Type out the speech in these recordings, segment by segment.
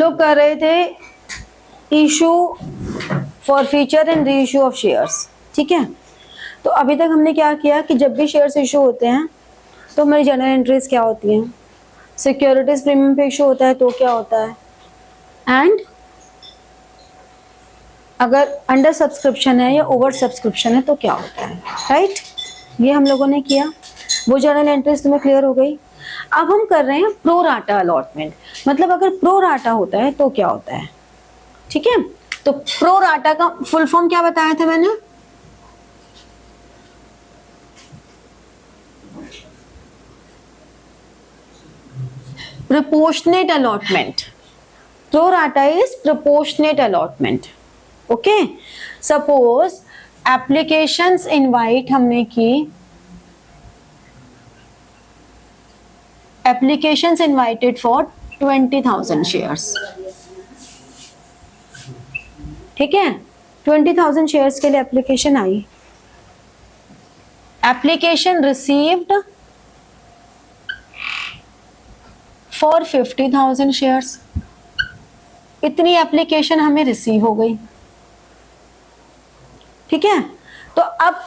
लोग कर रहे थे issue for feature and re issue of shares, ठीक है। तो अभी तक हमने क्या किया कि जब भी शेयर्स इशू होते हैं तो हमारी जनरल एंट्रीज क्या होती हैं, सिक्योरिटीज प्रीमियम पे इशू होता है तो क्या होता है, एंड अगर अंडर सब्सक्रिप्शन है या ओवर सब्सक्रिप्शन है तो क्या होता है, राइट। ये हम लोगों ने किया, वो जर्नल एंट्रीज तुम्हें क्लियर हो गई। अब हम कर रहे हैं प्रो राटा अलॉटमेंट, मतलब अगर प्रो राटा होता है तो क्या होता है, ठीक है। तो प्रो राटा का फुल फॉर्म क्या बताया था मैंने, proportionate allotment. Pro rata is proportionate allotment. Okay. Suppose applications invite हमने की, applications invited for 20,000 shares, ठीक है। 20,000 शेयर्स के लिए application I, application received for 50,000 shares, इतनी एप्लीकेशन हमें रिसीव हो गई, ठीक है। तो अब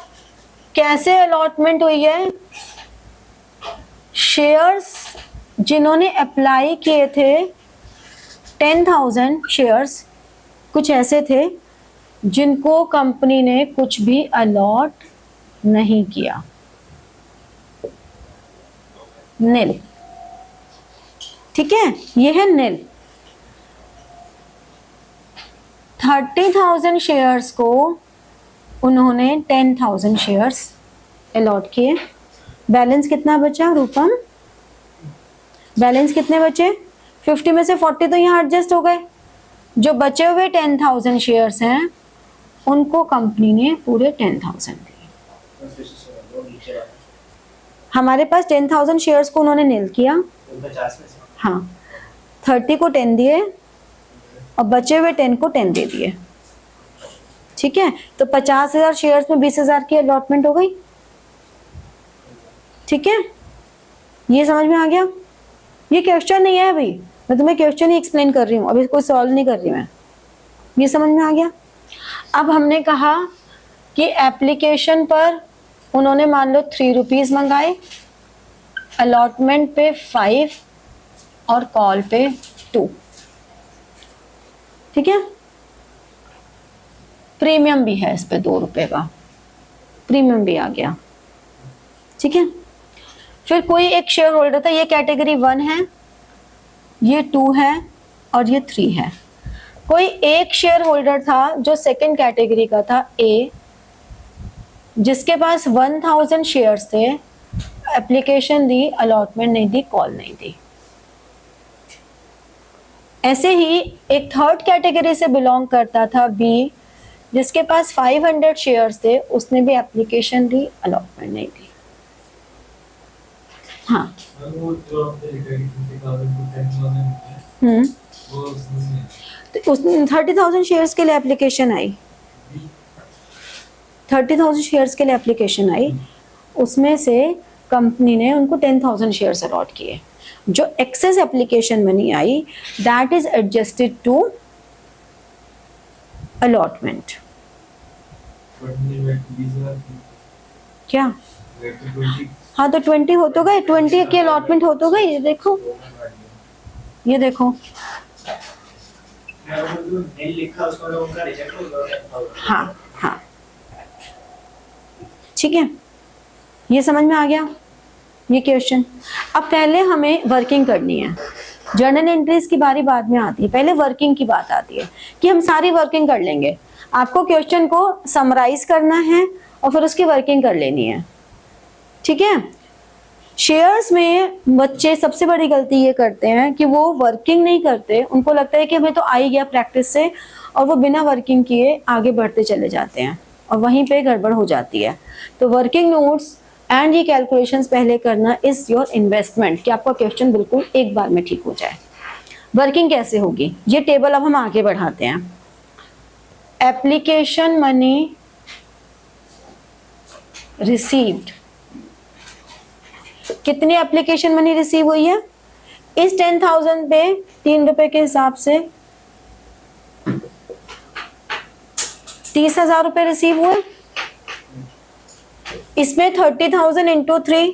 कैसे अलॉटमेंट हुई है, शेयर्स जिन्होंने अप्लाई किए थे 10,000 शेयर्स, कुछ ऐसे थे जिनको कंपनी ने कुछ भी अलॉट नहीं किया, नील, ठीक है, ये है नील। 30,000 शेयर्स को उन्होंने 10,000 शेयर्स अलॉट किए, बैलेंस कितना बचा रूपम, बैलेंस कितने बचे, 50 में से 40 तो यहाँ एडजस्ट हो गए, जो बचे हुए 10,000 शेयर्स हैं उनको कंपनी ने पूरे 10,000 दिए। हमारे पास 10,000 शेयर्स को उन्होंने नील किया, हाँ 30 को 10 दिए और बचे हुए 10 को 10 दे दिए, ठीक है। तो 50,000 शेयर्स में 20,000 की अलॉटमेंट हो गई, ठीक है। ये समझ में आ गया, ये क्वेश्चन नहीं है अभी, मैं तुम्हें क्वेश्चन ही एक्सप्लेन कर रही हूँ, अभी कोई सॉल्व नहीं कर रही मैं, ये समझ में आ गया। अब हमने कहा कि एप्लीकेशन पर उन्होंने मान लो 3 रुपीज मंगाए, अलॉटमेंट पे 5 और कॉल पे 2, ठीक है। प्रीमियम भी है इस पे 2 रुपए का, प्रीमियम भी आ गया, ठीक है। फिर कोई एक शेयर होल्डर था, ये कैटेगरी 1 है, ये 2 है और ये 3 है। कोई एक शेयर होल्डर था जो सेकंड कैटेगरी का था, ए, जिसके पास 1,000 शेयर्स थे, एप्लीकेशन दी, अलॉटमेंट नहीं दी, कॉल नहीं दी। ऐसे ही एक थर्ड कैटेगरी से बिलोंग करता था, बी, जिसके पास 500 शेयर्स थे, उसने भी एप्लीकेशन दी, अलॉटमेंट नहीं दी। हाँ तो उस 30,000 शेयर्स के लिए एप्लीकेशन आई, 30,000 शेयर्स के लिए एप्लीकेशन आई, उसमें से कंपनी ने उनको 10,000 शेयर्स अलॉट किए। जो excess application money I that is adjusted to allotment. क्या, हाँ तो 20 हो तो गए, 20 की अलॉटमेंट हो तो गई, ये देखो, ये देखो, हाँ हाँ ठीक है, ये समझ में आ गया ये क्वेश्चन। अब पहले हमें वर्किंग करनी है, जर्नल एंट्रीज की बारी बाद में आती है, पहले वर्किंग की बात आती है कि हम सारी वर्किंग कर लेंगे। आपको क्वेश्चन को समराइज करना है और फिर उसकी वर्किंग कर लेनी है, ठीक है। शेयर्स में बच्चे सबसे बड़ी गलती ये करते हैं कि वो वर्किंग नहीं करते, उनको लगता है कि हमें तो आ ही गया प्रैक्टिस से, और वो बिना वर्किंग किए आगे बढ़ते चले जाते हैं और वहीं पे गड़बड़ हो जाती है। तो वर्किंग नोट्स एंड ये कैलकुलेशंस पहले करना इज योर इन्वेस्टमेंट, कि आपका क्वेश्चन बिल्कुल एक बार में ठीक हो जाए। वर्किंग कैसे होगी, ये टेबल अब हम आगे बढ़ाते हैं। एप्लीकेशन मनी रिसीव्ड, कितनी एप्लीकेशन मनी रिसीव हुई है, इस 10,000 पे 3 रुपए के हिसाब से 30,000 रुपए रिसीव हुए। इसमें 30,000 इंटू 3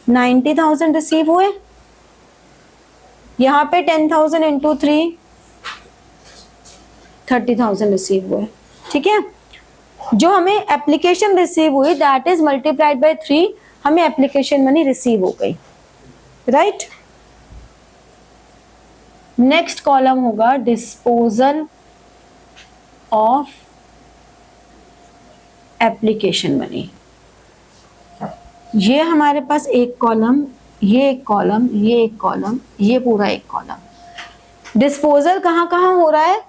90,000 रिसीव हुए। यहाँ पे 10,000 इंटू 3 30,000 रिसीव हुए। ठीक है, जो हमें एप्लीकेशन रिसीव हुई दैट इज मल्टीप्लाइड बाय 3, हमें एप्लीकेशन मनी रिसीव हो गई, राइट। नेक्स्ट कॉलम होगा डिस्पोजल ऑफ एप्लीकेशन मनी। ये हमारे पास एक कॉलम, ये एक कॉलम, ये एक कॉलम, ये पूरा एक कॉलम। डिस्पोजल कहाँ कहाँ हो रहा है?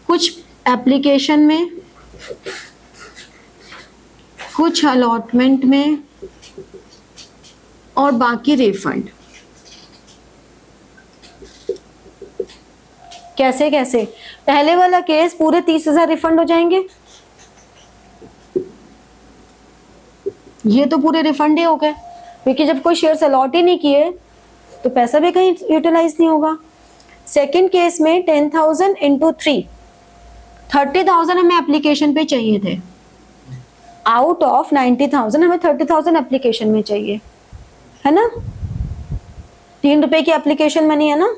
कुछ एप्लीकेशन में, कुछ अलॉटमेंट में और बाकी रिफंड। कैसे कैसे? पहले वाला केस पूरे 30,000 रिफंड हो जाएंगे, ये तो पूरे रिफंड ही हो गए क्योंकि जब कोई शेयर्स अलॉट ही नहीं किए तो पैसा भी कहीं यूटिलाइज नहीं होगा। सेकंड केस में 10,000 इंटू 3 30,000 हमें एप्लीकेशन पे चाहिए थे, आउट ऑफ 90,000 हमें 30,000 एप्लीकेशन में चाहिए, है ना। 3 रुपए की एप्लीकेशन मनी है ना,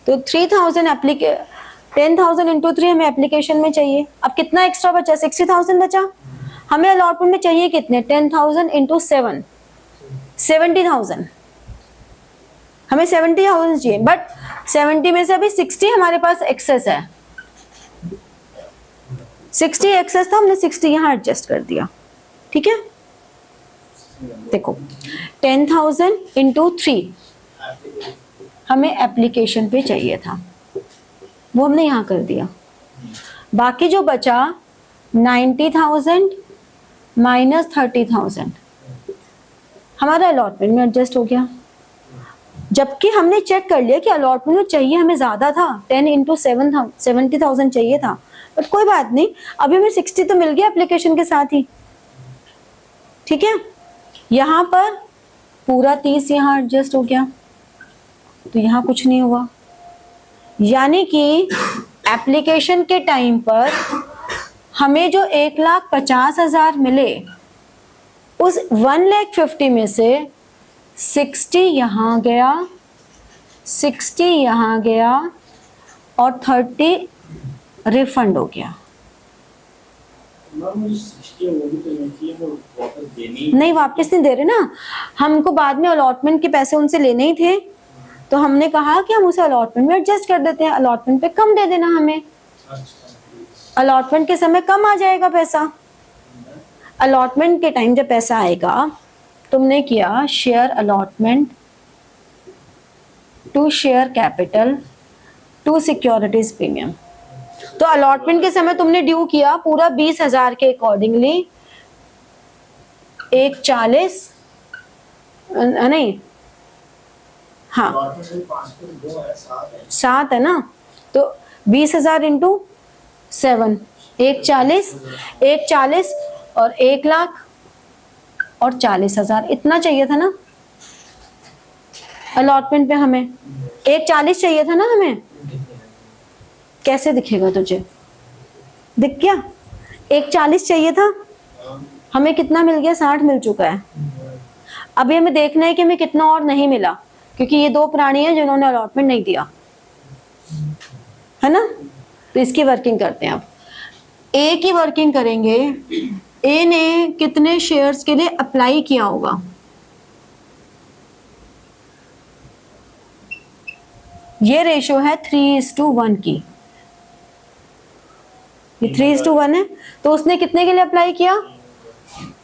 तो 10,000 इंटू 3 हमें एप्लीकेशन में चाहिए। अब कितना एक्स्ट्रा बचा? 60,000 बचा। हमें अलॉटमेंट में चाहिए कितने? 10,000 इंटू 7 70,000। हमें 70,000 चाहिए, बट 70 में से अभी 60 हमारे पास एक्सेस है। 60 एक्सेस था, हमने 60 यहाँ एडजस्ट कर दिया। ठीक है, देखो 10,000 इंटू 3 हमें एप्लीकेशन पे चाहिए था, वो हमने यहाँ कर दिया। बाकी जो बचा 90,000 माइनस 30,000 हमारा अलॉटमेंट में एडजस्ट हो गया। जबकि हमने चेक कर लिया कि अलॉटमेंट में चाहिए हमें ज्यादा था, 10 इंटू 70,000 चाहिए था, बट कोई बात नहीं, अभी हमें 60 तो मिल गया एप्लीकेशन के साथ ही। ठीक है, यहाँ पर पूरा 30 यहाँ एडजस्ट हो गया, तो यहाँ कुछ नहीं हुआ। यानी कि एप्लीकेशन के टाइम पर हमें जो 1,50,000 मिले, उस 1,50,000 में से 60 यहाँ गया, 60 यहाँ गया और 30 रिफंड हो गया। नहीं, वापस नहीं दे रहे ना, हमको बाद में अलॉटमेंट के पैसे उनसे लेने ही थे, तो हमने कहा कि हम उसे अलॉटमेंट में एडजस्ट कर देते हैं, अलॉटमेंट पे कम दे देना हमें। अलॉटमेंट के समय कम आ जाएगा पैसा। अलॉटमेंट के टाइम जब पैसा आएगा, तुमने किया share allotment to share capital to securities premium, तो अलॉटमेंट के समय तुमने ड्यू किया पूरा 20,000 के अकॉर्डिंगली 1,40 नहीं, हाँ 7 है ना, तो 20,000 इंटू 7 1,40 और 1,00,000 और 40,000 इतना चाहिए था ना अलॉटमेंट पे। हमें 1,40 चाहिए था ना हमें। कैसे दिखेगा तुझे? दिख गया? 1,40 चाहिए था, हमें कितना मिल गया? 60 मिल चुका है। अभी हमें देखना है कि हमें कितना और नहीं मिला, क्योंकि ये 2 प्राणी हैं जिन्होंने अलॉटमेंट नहीं दिया, है ना। तो इसकी वर्किंग करते हैं। अब ए की वर्किंग करेंगे। ए ने कितने शेयर्स के लिए अप्लाई किया होगा? ये रेशो है 3:1 की, ये 3:1 है, तो उसने कितने के लिए अप्लाई किया?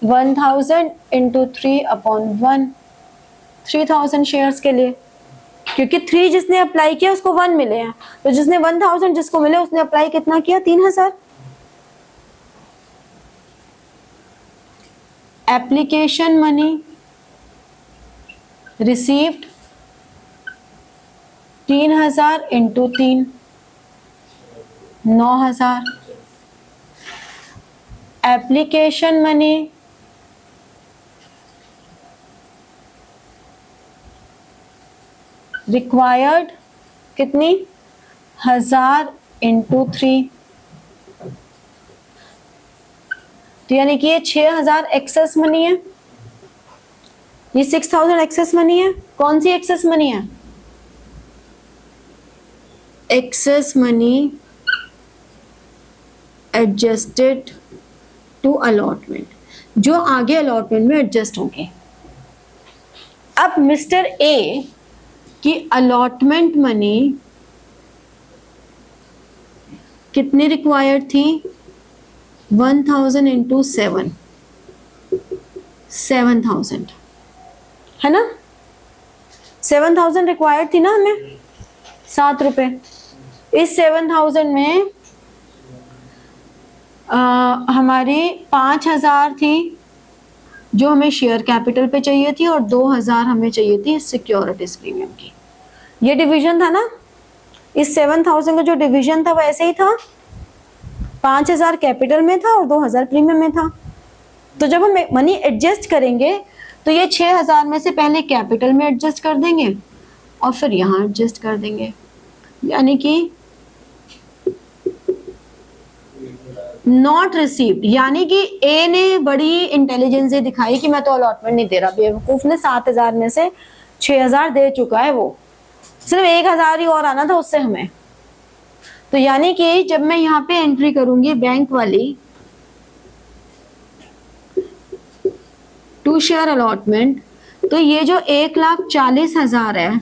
1,000 इंटू 3/1 3,000 शेयर्स के लिए, क्योंकि 3 जिसने अप्लाई किया उसको 1 मिले हैं, तो जिसने 1,000 जिसको मिले उसने अप्लाई कितना किया? 3,000। Application money received 3,000 into 3 9,000। Application money required कितनी 1000 इंटू 3, तो यानी कि ये 6000 एक्सेस मनी है, ये 6000 एक्सेस मनी है। कौन सी एक्सेस मनी है? Excess money adjusted to allotment, जो आगे अलॉटमेंट में एडजस्ट होंगे। अब मिस्टर ए की अलॉटमेंट मनी कितनी रिक्वायर्ड थी? 1000 इंटू 7, 7000 है ना। 7000 रिक्वायर्ड थी ना हमें, 7 रुपए। इस 7000 में हमारी 5000 थी जो हमें शेयर कैपिटल पे चाहिए थी, और 2000 हमें चाहिए थी सिक्योरिटीज प्रीमियम की। ये डिवीजन था ना, इस 7000 का जो डिवीजन था वो ऐसे ही था, 5000 कैपिटल में था और 2000 प्रीमियम में था। तो जब हम मनी एडजस्ट करेंगे तो ये 6000 में से पहले कैपिटल में एडजस्ट कर देंगे और फिर यहाँ एडजस्ट कर देंगे। यानी कि नॉट रिसीव्ड, यानी कि ए ने बड़ी इंटेलिजेंस दिखाई कि मैं तो अलॉटमेंट नहीं दे रहा। बेवकूफ ने 7000 में से 6000 दे चुका है, वो सिर्फ 1000 ही और आना था उससे हमें। तो यानी कि जब मैं यहाँ पे एंट्री करूंगी बैंक वाली टू शेयर अलॉटमेंट, तो ये जो 1,40,000 है,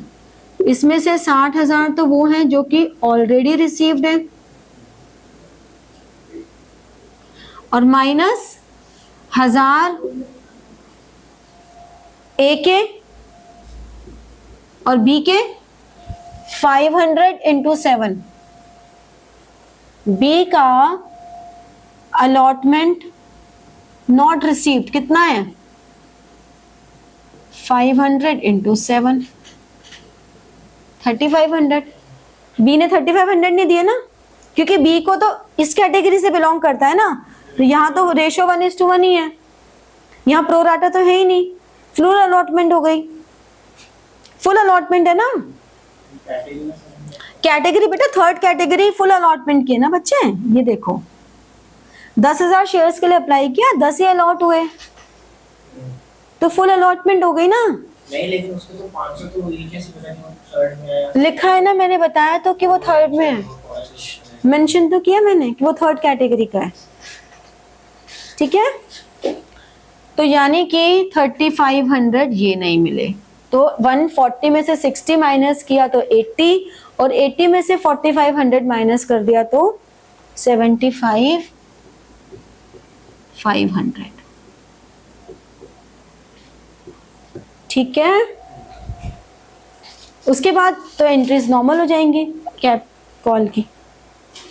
इसमें से 60,000 तो वो हैं जो कि ऑलरेडी रिसीव्ड है, और माइनस 1000 ए के और बी के 500 इंटू 7। बी का अलॉटमेंट नॉट रिसीव्ड कितना है? 500 इंटू 7, 3500। बी ने 3500 नहीं दिए ना, क्योंकि बी को तो इस कैटेगरी से बिलोंग करता है ना, तो यहाँ तो रेशो 1:1 ही है, यहाँ प्रोराटा तो है ही नहीं, फुल अलॉटमेंट हो गई। फुल अलॉटमेंट है ना, कैटेगरी बेटा थर्ड कैटेगरी फुल अलॉटमेंट की है ना बच्चे। ये देखो 10,000 शेयर्स के लिए अप्लाई किया, 10 ही अलॉट हुए, तो फुल अलॉटमेंट हो गई ना। नहीं, लेकिन उसको तो 500 तो हुई, कैसे पता कि वो थर्ड में आया? लिखा है ना, मैंने बताया तो कि वो थर्ड में है, मेंशन तो किया मैंने कि वो थर्ड कैटेगरी का है। ठीक है, तो यानी कि 3500 ये नहीं मिले, तो 140 में से 60 माइनस किया तो 80, और 80 में से 4500 माइनस कर दिया तो 75,500। ठीक है, उसके बाद तो एंट्रीज नॉर्मल हो जाएंगी कैप कॉल की।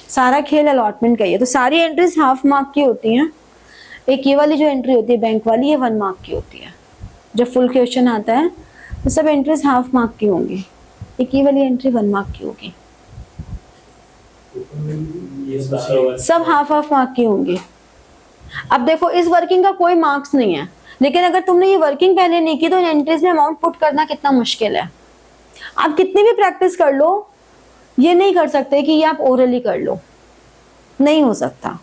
सारा खेल अलॉटमेंट का ही है, तो सारी एंट्रीज हाफ मार्क की होती हैं। एक ये वाली जो एंट्री होती है बैंक वाली, ये 1 मार्क की होती है। जब फुल क्वेश्चन आता है तो सब एंट्रीज हाफ मार्क की होंगी, एक ये वाली एंट्री 1 मार्क की होगी, सब हाफ मार्क की होंगी। अब देखो इस वर्किंग का कोई मार्क्स नहीं है, लेकिन अगर तुमने ये वर्किंग पहले नहीं की तो इन एंट्रीज में अमाउंट पुट करना कितना मुश्किल है। आप कितनी भी प्रैक्टिस कर लो, ये नहीं कर सकते कि ये आप ओरली कर लो, नहीं हो सकता।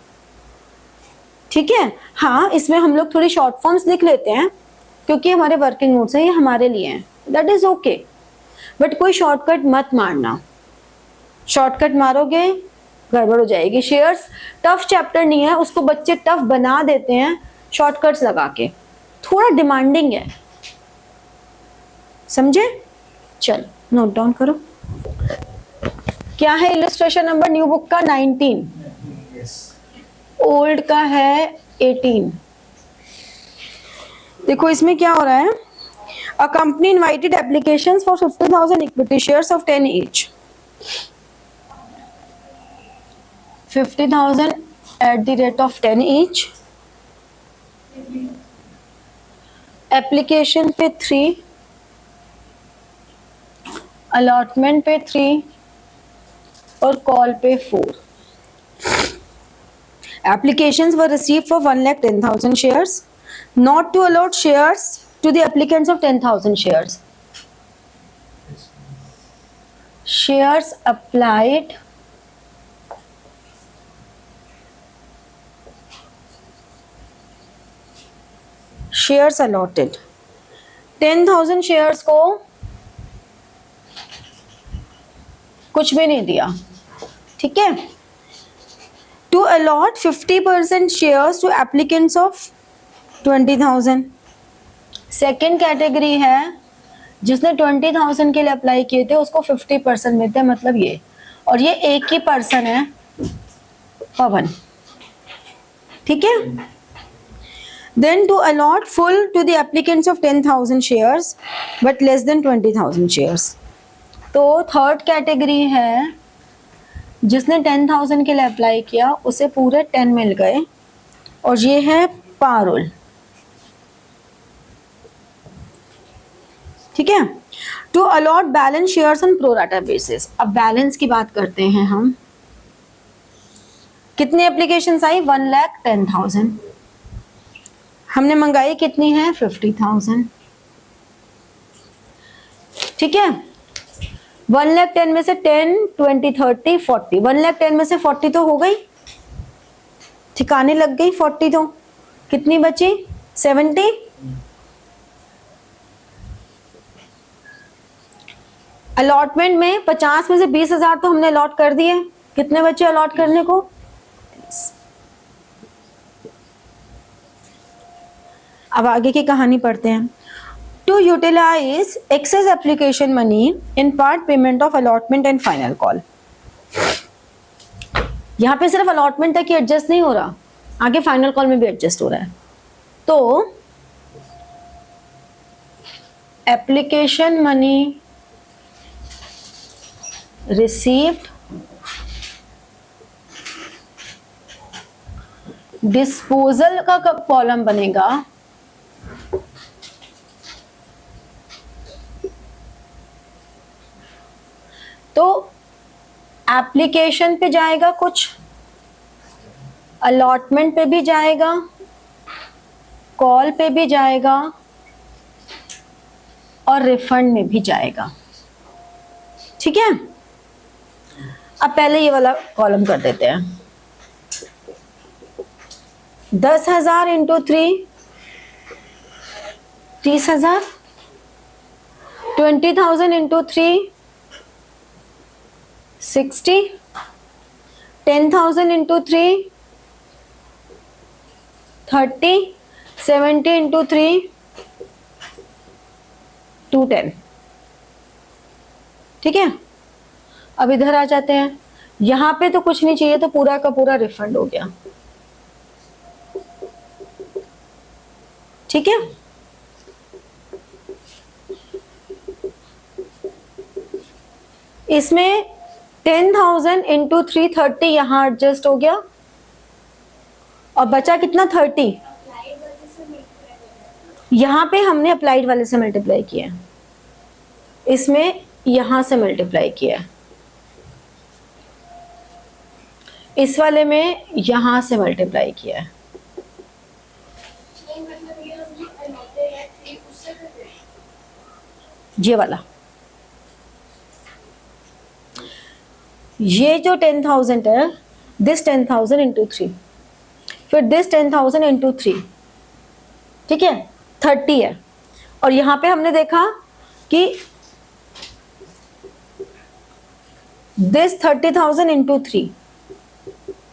ठीक है, हाँ इसमें हम लोग थोड़ी शॉर्ट फॉर्म्स लिख लेते हैं क्योंकि हमारे वर्किंग नोट्स हैं, ये हमारे लिए हैं, दैट इज ओके। बट कोई शॉर्टकट मत मारना, शॉर्टकट मारोगे गड़बड़ हो जाएगी। शेयर्स टफ चैप्टर नहीं है, उसको बच्चे टफ बना देते हैं शॉर्टकट्स लगा के, थोड़ा डिमांडिंग है, समझे। चल नोट डाउन करो, क्या है इलस्ट्रेशन नंबर न्यू बुक का 19, ओल्ड का है 18। देखो इसमें क्या हो रहा है, a company invited applications for 50,000 equity shares of 10 each, 50,000 at the rate of 10 each, application पे 3, अलॉटमेंट पे 3 और कॉल पे 4। Applications were received for 1,10,000 shares, not to allot shares to the applicants of 10,000 shares. Shares applied shares allotted, 10,000 shares को कुछ भी नहीं दिया, ठीक है। To allot 50% shares to applicants of 20,000। Second category है जिसने 20,000 के लिए अप्लाई किए थे, उसको 50% मिलते हैं, मतलब ये, और ये एक ही पर्सन है, पवन, ठीक है। Then to allot full to the applicants of 10,000 shares but less than 20,000 shares. तो थर्ड कैटेगरी है जिसने 10,000 के लिए अप्लाई किया, उसे पूरे 10 मिल गए, और ये है पारुल, ठीक है। To allot balance shares on pro rata basis. अब बैलेंस की बात करते हैं हम। कितनी एप्लीकेशंस आई? 1,10,000। हमने मंगाई कितनी है? 50,000, ठीक है। 1,10,000 में से 10, 20, 30, 40, 1,10,000 में से 40 तो हो गई, ठिकाने लग गई 40, तो कितनी बची? 70। अलॉटमेंट में 50 में से 20,000 तो हमने अलॉट कर दिए, कितने बचे अलॉट करने को? 30। अब आगे की कहानी पढ़ते हैं। To utilise excess application money in part payment of allotment and final call. यहां पे सिर्फ अलॉटमेंट तक ही एडजस्ट नहीं हो रहा, आगे फाइनल कॉल में भी एडजस्ट हो रहा है। तो एप्लीकेशन मनी रिसीव्ड, डिस्पोजल का कब कॉलम बनेगा? तो एप्लीकेशन पे जाएगा कुछ, अलॉटमेंट पे भी जाएगा, कॉल पे भी जाएगा, और रिफंड में भी जाएगा, ठीक है। अब पहले ये वाला कॉलम कर देते हैं। 10,000 इंटू 3 30,000, 20,000 इंटू 3 60, 10,000 इंटू 3 30, 70 इंटू 3 210, ठीक है। अब इधर आ जाते हैं, यहां पे तो कुछ नहीं चाहिए, तो पूरा का पूरा रिफंड हो गया, ठीक है। इसमें 10,000 इंटू 330 यहां एडजस्ट हो गया, और बचा कितना? 30। यहां पे हमने अप्लाइड वाले से मल्टीप्लाई किया, इसमें यहां से मल्टीप्लाई किया, इस वाले में यहां से मल्टीप्लाई किया है। ये वाला, ये जो 10,000 है, दिस 10,000 इंटू 3, फिर दिस 10,000 इंटू 3, ठीक है, 30 है। और यहां पे हमने देखा कि दिस 30,000 इंटू 3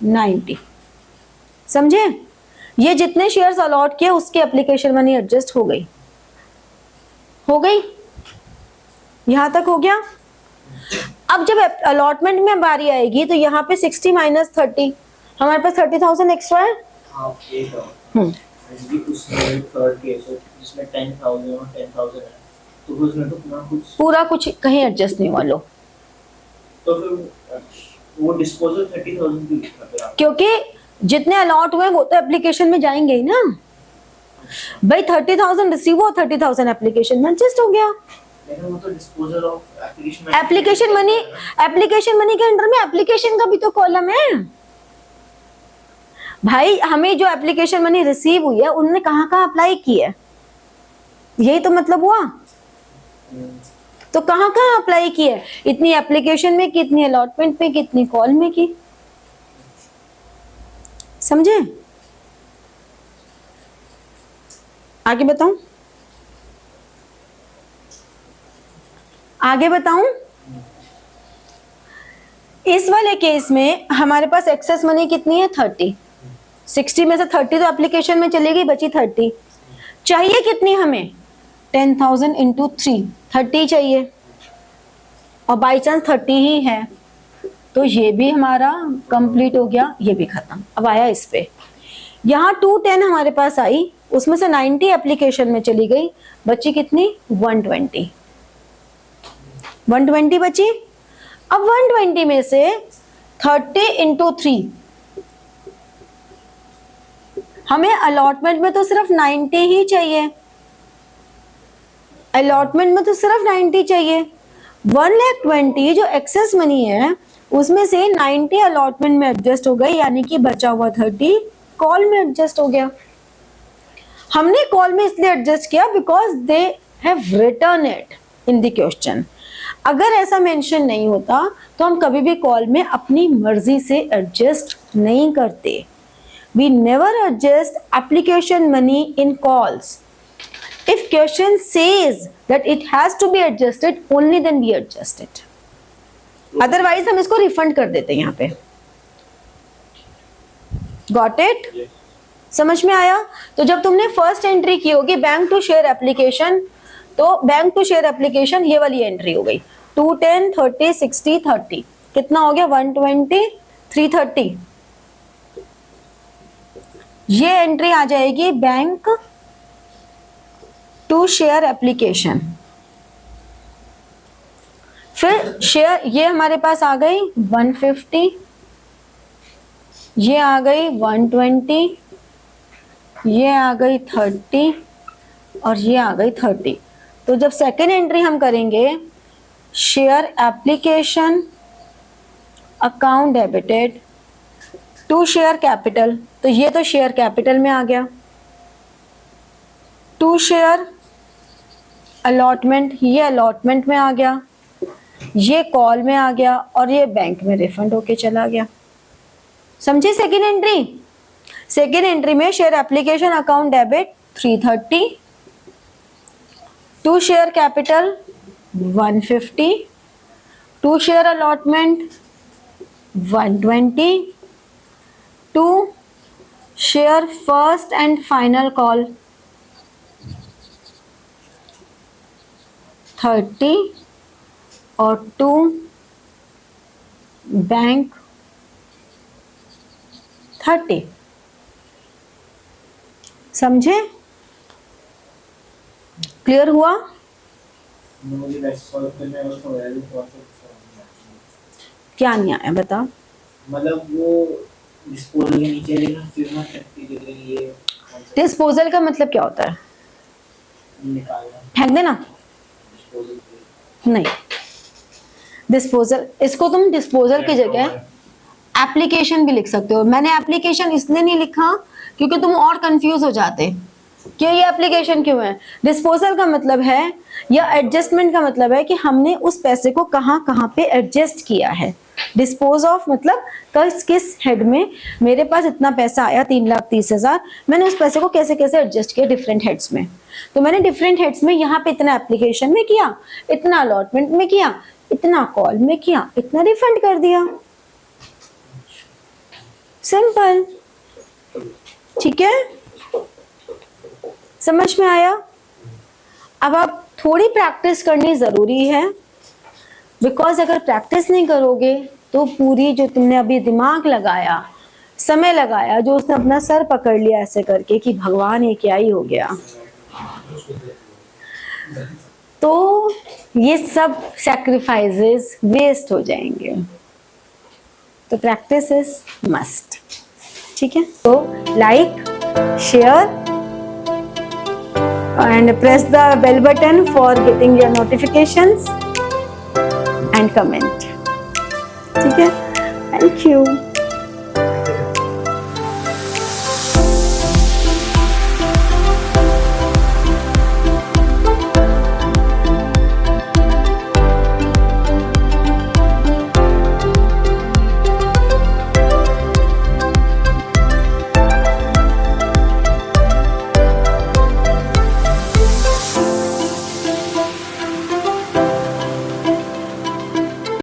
90, समझे। ये जितने शेयर्स अलॉट किए उसकी एप्लीकेशन मनी एडजस्ट हो गई, यहां तक हो गया। अब जब अलॉटमेंट में बारी आएगी तो यहाँ पे 60 माइनस 30, हमारे पास 30,000 एक्स्ट्रा है। उसमें थर्ड केस है जिसमें 10,000 और 10,000 है, तो उसमें तो पूरा कुछ कहीं एडजस्ट नहीं हुआ लो, तो फिर वो डिस्पोजल 30,000 की लिखा फिर आप, क्योंकि जितने अलॉट हुए वो तो एप्लीकेशन में जाएंगे ही ना भाई। 30,000 रिसीव हो, 30,000 एप्लीकेशन में एडजस्ट हो गया। लेकिन वो तो डिस्पोजल ऑफ एप्लीकेशन मनी के अंडर में एप्लीकेशन का भी तो कॉलम है भाई। हमें जो एप्लीकेशन मनी रिसीव हुई है उन्होंने कहाँ कहाँ अप्लाई की है, यही तो मतलब हुआ। तो कहाँ कहाँ अप्लाई की है? इतनी एप्लीकेशन में, कितनी अलॉटमेंट में, कितनी कॉल में की। समझे? आगे बताऊं? आगे बताऊं? इस वाले केस में हमारे पास एक्सेस मनी कितनी है? 30। 60 में से 30 तो एप्लीकेशन में चली गई, बची 30। चाहिए कितनी हमें? 10,000 इंटू 3, 30 चाहिए। और बाई चांस 30 ही है तो ये भी हमारा कंप्लीट हो गया, ये भी खत्म। अब आया इस पे, यहाँ 210 हमारे पास आई, उसमें से 90 एप्लीकेशन में चली गई, बची कितनी? 120। 120 बची। अब 120 में से 30 इंटू 3, हमें अलॉटमेंट में तो सिर्फ 90 ही चाहिए, अलॉटमेंट में तो सिर्फ 90 चाहिए। 1,20,000 जो एक्सेस मनी है उसमें से 90 अलॉटमेंट में एडजस्ट हो गई, यानी कि बचा हुआ 30 कॉल में एडजस्ट हो गया। हमने कॉल में इसलिए एडजस्ट किया because they have return it in the question. अगर ऐसा मेंशन नहीं होता तो हम कभी भी कॉल में अपनी मर्जी से एडजस्ट नहीं करते। We never adjust application money in calls. If question says that it has to be adjusted, only then we adjust it. Otherwise हम इसको रिफंड कर देते हैं यहाँ पे। Got it? Yes. समझ में आया? तो जब तुमने फर्स्ट एंट्री की होगी बैंक टू शेयर एप्लीकेशन, तो बैंक टू शेयर एप्लीकेशन ये वाली एंट्री हो गई 210, 30, 60, 30। कितना हो गया? 120, 330। ये एंट्री आ जाएगी बैंक टू शेयर एप्लीकेशन। फिर शेयर ये हमारे पास आ गई 150, ये आ गई 120, ये आ गई 30 और ये आ गई 30। तो जब सेकेंड एंट्री हम करेंगे share application account debited to share capital, तो ये तो शेयर कैपिटल में आ गया। टू शेयर अलॉटमेंट, ये अलॉटमेंट में आ गया, ये कॉल में आ गया और ये बैंक में रिफंड होके चला गया। समझे? सेकेंड एंट्री, सेकेंड एंट्री में share application account debit 330, to share capital 150, to share allotment 120, to share first and final call 30 और टू बैंक 30। समझे? क्लियर हुआ? मुझे नेक्स्ट सॉल्व करने में उसको वैल्यू प्रोसेस क्या नहीं आया बता? मतलब वो डिस्पोजल के नीचे लेना, फिर ना 30 दे देंगे। ये डिस्पोजल का मतलब क्या होता है? निकालना, फेंक देना? डिस्पोजल नहीं, डिस्पोजल, इसको तुम डिस्पोजल की जगह एप्लीकेशन भी लिख सकते हो। मैंने एप्लीकेशन इसलिए नहीं लिखा क्योंकि तुम और कंफ्यूज हो जाते कि ये एप्लीकेशन क्यों है। डिस्पोजल का मतलब है, या एडजस्टमेंट का मतलब है कि हमने उस पैसे को कहाँ कहाँ पे एडजस्ट किया है। डिस्पोज ऑफ मतलब किस हेड में मेरे पास इतना पैसा आया 3,30,000, मैंने उस पैसे को कैसे कैसे एडजस्ट किया डिफरेंट हेड्स में। तो मैंने डिफरेंट हेड्स में यहाँ पे इतना एप्लीकेशन में किया, इतना अलॉटमेंट में किया, इतना कॉल में किया, इतना रिफंड कर दिया। सिंपल। ठीक है? समझ में आया? अब आप थोड़ी प्रैक्टिस करनी जरूरी है, बिकॉज अगर प्रैक्टिस नहीं करोगे तो पूरी जो तुमने अभी दिमाग लगाया, समय लगाया, जो उसने अपना सर पकड़ लिया ऐसे करके कि भगवान ये क्या ही हो गया, तो ये सब सैक्रिफाइसेस वेस्ट हो जाएंगे। तो प्रैक्टिस इज मस्ट। ठीक है? तो like, share and press the bell button for getting your notifications and comment. ठीक है? Thank you.